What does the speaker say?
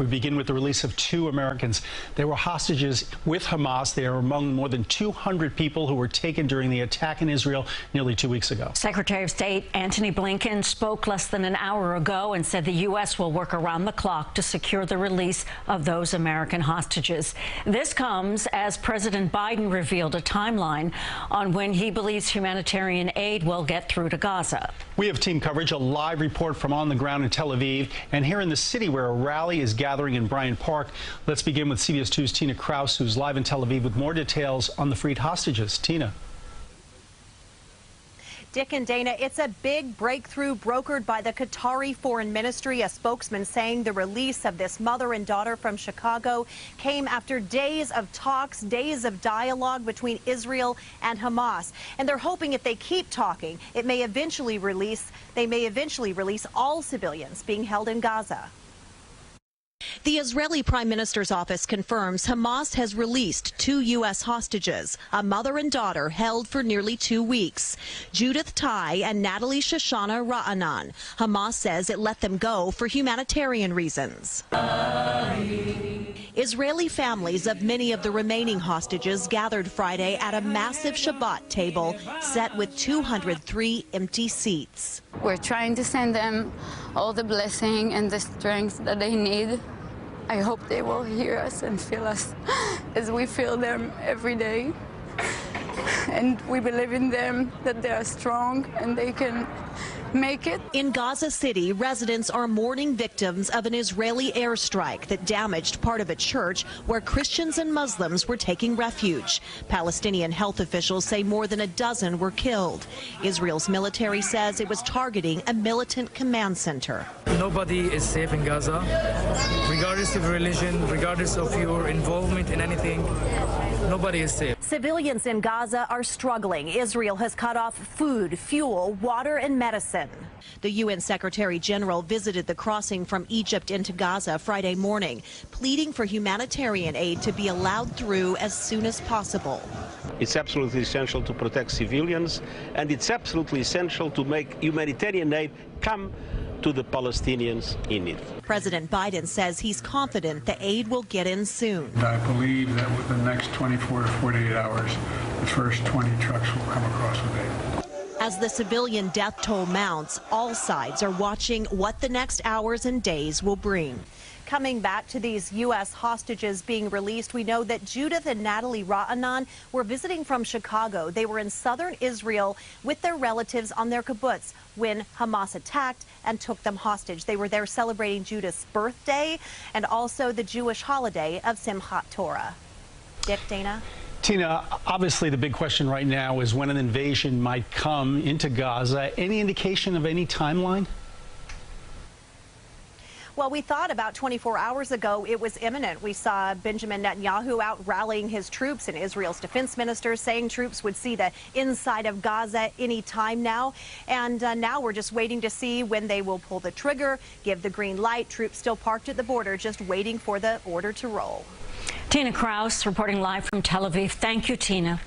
We begin with the release of 2 Americans. They were hostages with Hamas. They are among more than 200 people who were taken during the attack in Israel nearly 2 weeks ago. Secretary of State Antony Blinken spoke less than an hour ago and said the U.S. will work around the clock to secure the release of those American hostages. This comes as President Biden revealed a timeline on when he believes humanitarian aid will get through to Gaza. We have team coverage, a live report from on the ground in Tel Aviv, and here in the city where a rally is gathering in Bryant Park. Let's begin with CBS 2's Tina Kraus, who's live in Tel Aviv with more details on the freed hostages. Tina. Dick and Dana, it's a big breakthrough brokered by the Qatari Foreign Ministry. A spokesman saying the release of this mother and daughter from Chicago came after days of talks, days of dialogue between Israel and Hamas. And they're hoping if they keep talking, they may eventually release all civilians being held in Gaza. The Israeli Prime Minister's office confirms Hamas has released 2 U.S. hostages, a mother and daughter held for nearly 2 weeks, Judith Tai and Natalie Shoshana Ra'anan. Hamas says it let them go for humanitarian reasons. Israeli families of many of the remaining hostages gathered Friday at a massive Shabbat table set with 203 empty seats. We're trying to send them all the blessing and the strength that they need. I hope they will hear us and feel us as we feel them every day. And we believe in them, that they are strong and they can make it. In Gaza City, residents are mourning victims of an Israeli airstrike that damaged part of a church where Christians and Muslims were taking refuge. Palestinian health officials say more than a dozen were killed. Israel's military says it was targeting a militant command center. Nobody is safe in Gaza, regardless of religion, regardless of your involvement in anything. Nobody is safe. Civilians in Gaza are struggling. Israel has cut off food, fuel, water, and medicine. The UN Secretary General visited the crossing from Egypt into Gaza Friday morning, pleading for humanitarian aid to be allowed through as soon as possible. It's absolutely essential to protect civilians, and it's absolutely essential to make humanitarian aid come to the Palestinians in need. President Biden says he's confident the aid will get in soon. I believe that within the next 24 to 48 hours, the first 20 trucks will come across with aid. As the civilian death toll mounts, all sides are watching what the next hours and days will bring. Coming back to these U.S. hostages being released, we know that Judith and Natalie Ra'anan were visiting from Chicago. They were in southern Israel with their relatives on their kibbutz when Hamas attacked and took them hostage. They were there celebrating Judith's birthday and also the Jewish holiday of Simchat Torah. Dick, Dana? Tina, obviously the big question right now is when an invasion might come into Gaza. Any indication of any timeline? Well, we thought about 24 hours ago it was imminent. We saw Benjamin Netanyahu out rallying his troops and Israel's defense minister saying troops would see the inside of Gaza any time now. And now we're just waiting to see when they will pull the trigger, give the green light. Troops still parked at the border, just waiting for the order to roll. Tina Kraus reporting live from Tel Aviv. Thank you, Tina.